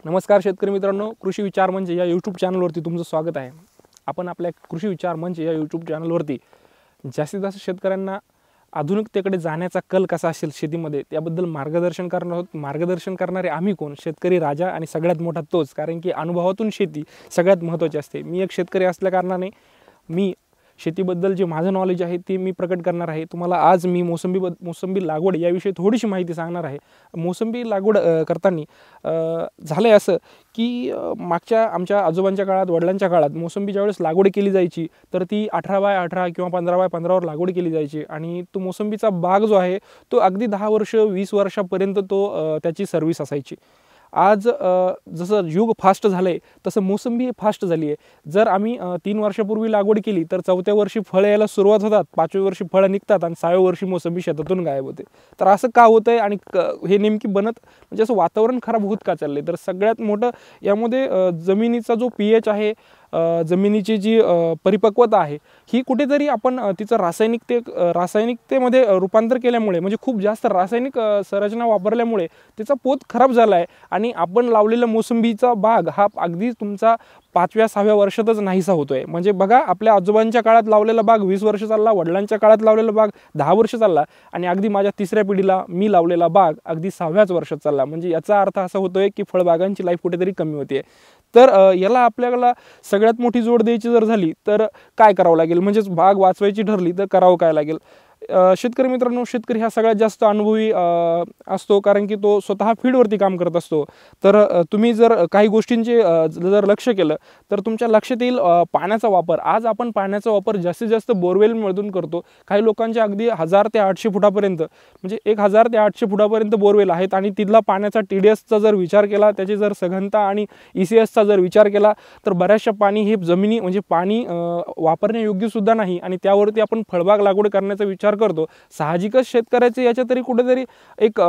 नमस्कार शेतकरी मित्रांनो, कृषी विचार मंच या यूट्यूब चॅनलवरती तुमचं स्वागत आहे। आपण आपल्या कृषी विचार मंच या यूट्यूब चॅनलवरती जास्तीत जास्त शेतकऱ्यांना आधुनिकतेकडे जाण्याचा कल कसा असेल शेतीमध्ये त्याबद्दल मार्गदर्शन करणार आहोत। मार्गदर्शन करणारे आम्ही कोण? शेतकरी राजा आणि सगळ्यात मोठा तोच, कारण की अनुभवातून शेती सगळ्यात महत्त्वाची असते। मी एक शेतकरी असल्या कारणाने मी शेतीबद्दल जे माझं नॉलेज आहे ते मी प्रकट करणार आहे। तुम्हाला आज मी मोसंबी लागवड याविषयी थोडीशी माहिती सांगणार आहे। मोसंबी लागवड करताना झालंय असं की मागच्या आमच्या आजोबांच्या काळात, वडिलांच्या काळात मोसंबी ज्यावेळेस लागवड केली जायची तर ती 18x18 किंवा 15x15वर लागवड केली जायची आणि तो मोसंबीचा बाग जो आहे तो अगदी 10 वर्ष 20 वर्षापर्यंत त्याची सर्व्हिस असायची। आज जसं युग फास्ट झालंय तसं मोसंबी फास्ट झाली आहे। जर आम्ही 3 वर्षापूर्वी लागवड केली तर 4थ्या वर्षी फळं यायला सुरुवात होतात, 5व्या वर्षी फळं निघतात आणि 6व्या वर्षी मोसंबी शेतातून गायब होते। तर असं का होतंय आणि हे नेमकी म्हणजे असं वातावरण खराब होत का चाललंय? तर सगळ्यात मोठं यामध्ये जमिनीचा जो pH आहे, जमिनीची जी परिपक्वता आहे ही कुठेतरी आपण तिचं रासायनिकतेमध्ये रूपांतर केल्यामुळे, म्हणजे खूप जास्त रासायनिक संरचना वापरल्यामुळे तिचा पोत खराब झाला आहे आणि आपण लावलेला मोसंबीचा बाग हा अगदी तुमचा 5व्या-6व्या वर्षातच नाहीसा होतोय। म्हणजे बघा, आपल्या आजोबांच्या काळात लावलेला बाग 20 वर्ष चालला, वडिलांच्या काळात लावलेला बाग 10 वर्ष चालला आणि अगदी माझ्या 3ऱ्या पिढीला मी लावलेला बाग अगदी 6व्याच वर्षात चालला। म्हणजे याचा अर्थ असा होतोय की फळबागांची लाईफ कुठेतरी कमी होते। तर याला आपल्याला सगळ्यात मोठी जोड द्यायची जर झाली तर काय करावं लागेल? म्हणजेच बाग वाचवायची ठरली तर करावं काय लागेल? शेतकरी मित्रांनो, शेतकरी हा सगळ्यात जास्त अनुभवी असतो, कारण की तो स्वतः फील्डवरती काम करत असतो। तर तुम्ही जर काही गोष्टींचे जर लक्ष केलं तर तुमच्या लक्षात येईल पाण्याचा वापर। आज आपण पाण्याचा वापर जास्तीत जास्त बोरवेलमधून करतो। काही लोकांचे अगदी 1000 ते 800 फुटापर्यंत, म्हणजे 1000 ते 800 फुटापर्यंत बोरवेल आहेत आणि तिथला पाण्याचा TDSचा जर विचार केला, त्याची जर सघनता आणि ECSचा जर विचार केला तर बऱ्याचशा पाणी हे जमिनी म्हणजे पाणी वापरण्यायोग्य सुद्धा नाही आणि त्यावरती आपण फळबाग लागवड करण्याचा विचार करतो। साहजिकच शेतकऱ्याचे याच्या तरी कुठेतरी एक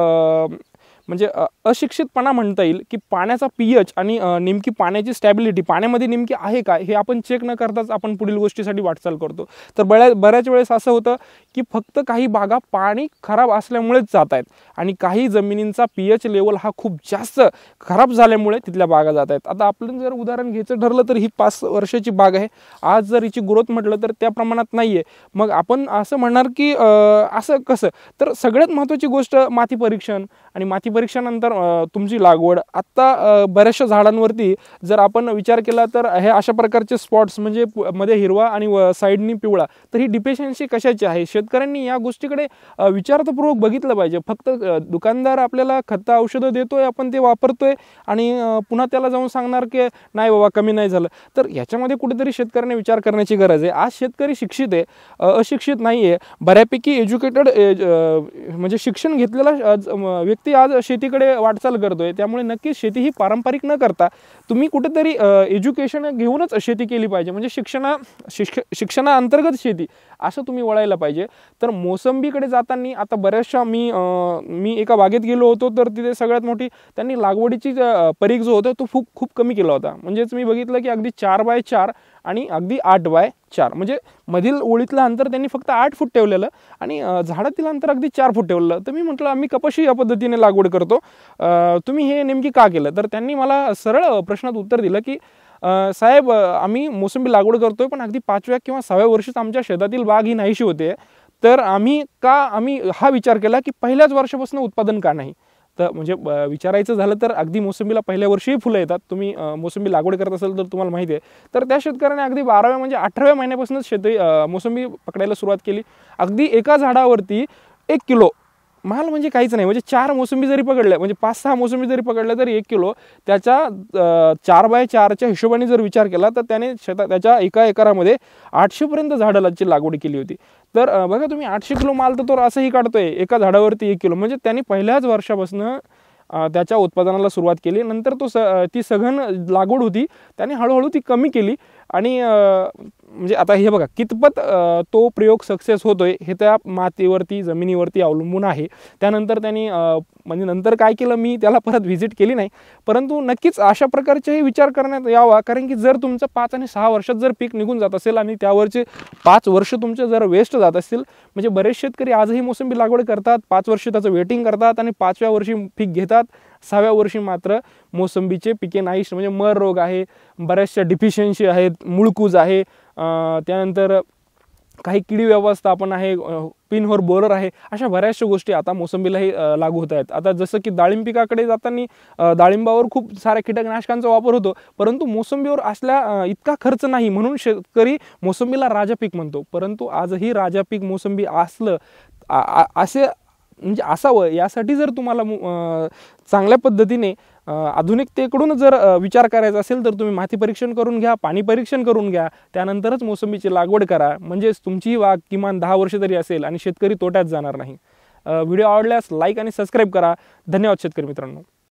म्हणजे अशिक्षितपणा म्हणता येईल की पाण्याचा pH आणि नेमकी पाण्याची स्टॅबिलिटी पाण्यामध्ये नेमकी आहे काय हे आपण चेक न करताच आपण पुढील गोष्टीसाठी वाटचाल करतो। तर बऱ्याच वेळेस असं होतं की फक्त काही बागा पाणी खराब असल्यामुळेच जात आहेत आणि काही जमिनींचा pH लेवल हा खूप जास्त खराब झाल्यामुळे तिथल्या बागा जात आहेत। आता आपण जर उदाहरण घ्यायचं ठरलं तर ही 5 वर्षाची बाग आहे। आज जर हिची ग्रोथ म्हटलं तर त्या प्रमाणात नाहीये। मग आपण असं म्हणणार की असं कसं? तर सगळ्यात महत्त्वाची गोष्ट माती परीक्षण आणि माती परीक्षणानंतर तुमची लागवड। आता बऱ्याचशा झाडांवरती जर आपण विचार केला तर हे अशा प्रकारचे स्पॉट्स, म्हणजे मध्ये हिरवा आणि साईडनी पिवळा, तर ही डिफिशियन्सी कशाची आहे? शेतकऱ्यांनी या गोष्टीकडे विचारपूर्वक बघितलं पाहिजे। फक्त दुकानदार आपल्याला खतं औषधं देतोय, आपण ते वापरतोय आणि पुन्हा त्याला जाऊन सांगणार की नाही बाबा कमी नाही झालं। तर याच्यामध्ये कुठेतरी शेतकऱ्यांनी विचार करण्याची गरज आहे। आज शेतकरी शिक्षित आहे, अशिक्षित नाही आहे। बऱ्यापैकी एज्युकेटेड म्हणजे शिक्षण घेतलेला व्यक्ती आज शेतीकडे वाटचाल करतोय। त्यामुळे नक्कीच शेती ही पारंपरिक न करता तुम्ही कुठेतरी एज्युकेशन घेऊनच शेती केली पाहिजे, म्हणजे शिक्षणाअंतर्गत शेती असं तुम्ही वळायला पाहिजे। तर मोसंबीकडे जाताना आता बऱ्याचशा मी एका बागेत गेलो होतो तर तिथे सगळ्यात मोठी त्यांनी लागवडीची परीघ जो होता तो खूप कमी केला होता। म्हणजेच मी बघितलं की अगदी 4x4 आणि अगदी 8x4, म्हणजे मधील ओळीतलं अंतर त्यांनी फक्त 8 फूट ठेवलेलं आणि झाडातील अंतर अगदी 4 फूट ठेवलेलं। तर मी म्हटलं आम्ही कपाशी या पद्धतीने लागवड करतो, तुम्ही हे नेमकी का केलं? तर त्यांनी मला सरळ प्रश्नात उत्तर दिलं की साहेब, आम्ही मोसंबी लागवड करतोय पण अगदी 5व्या किंवा 6व्या वर्षीच आमच्या शेतातील बाग ही नाहीशी होते। तर आम्ही हा विचार केला की पहिल्याच वर्षापासून उत्पादन का नाही? तर म्हणजे विचारायचं झालं तर अगदी मोसंबीला पहिल्या वर्षीही फुलं येतात। तुम्ही मोसंबी लागवड करत असाल तर तुम्हाला माहिती आहे। तर त्या शेतकऱ्याने अगदी 12व्या म्हणजे 18व्या महिन्यापासूनच मोसंबी पकडायला सुरुवात केली। अगदी एका झाडावरती 1 किलो माल, म्हणजे काहीच नाही। म्हणजे 4 मोसंबी जरी पकडल्या, म्हणजे 5-6 मोसंबी जरी पकडल्या तरी 1 किलो त्याच्या 4x4च्या हिशोबाने जर विचार केला तर त्याने त्याच्या एका एकरामध्ये 800 पर्यंत झाडाची लागवड केली होती। तर बघा तुम्ही, 800 किलो माल तर तो असंही काढतोय, एका झाडावरती 1 किलो, म्हणजे त्यांनी पहिल्याच वर्षापासून त्याच्या उत्पादनाला सुरुवात केली। नंतर ती सघन लागवड होती, त्याने हळूहळू ती कमी केली आणि म्हणजे आता हे बघा कितपत तो प्रयोग सक्सेस होतोय हे त्या मातीवरती, जमिनीवरती अवलंबून आहे। त्यानंतर त्यांनी म्हणजे नंतर काय केलं, मी त्याला परत व्हिजिट केली नाही, परंतु नक्कीच अशा प्रकारचेही विचार करण्यात यावा। कारण की जर तुमचं 5 आणि 6 वर्षात जर पीक निघून जात असेल आणि त्यावरचे 5 वर्ष तुमचे जर वेस्ट जात असतील, म्हणजे बरेच शेतकरी आजही मोसंबी लागवड करतात, 5 वर्ष त्याचं वेटिंग करतात आणि 5व्या वर्षी पीक घेतात 6व्या वर्षी मात्र मोसंबीचे पिके नाहीस म्हणजे मर रोग आहे, बऱ्याचशा डिफिशियन्सी आहेत, मुळकूज आहे, त्यानंतर काही किडी व्यवस्थापन आहे, पिनहोर बोरर आहे, अशा बऱ्याचशा गोष्टी आता मोसंबीलाही लागू होत आहेत. आता जसं की डाळिंब पिकाकडे जाताना डाळिंबावर खूप साऱ्या कीटकनाशकांचा वापर होतो, परंतु मोसंबीवर असल्या इतका खर्च नाही म्हणून शेतकरी मोसंबीला राजा पीक म्हणतो. परंतु आजही राजा पीक मोसंबी असलं असे म्हणजे असावं यासाठी जर तुम्हाला चांगल्या पद्धतीने आधुनिकतेकडून जर विचार करायचा असेल तर तुम्ही माती परीक्षण करून घ्या, पाणी परीक्षण करून घ्या, त्यानंतरच मोसंबीची लागवड करा. म्हणजेच तुमची बाग किमान 10 वर्ष तरी असेल आणि शेतकरी तोट्यात जाणार नाही. व्हिडिओ आवडल्यास लाईक आणि सबस्क्राईब करा. धन्यवाद शेतकरी मित्रांनो.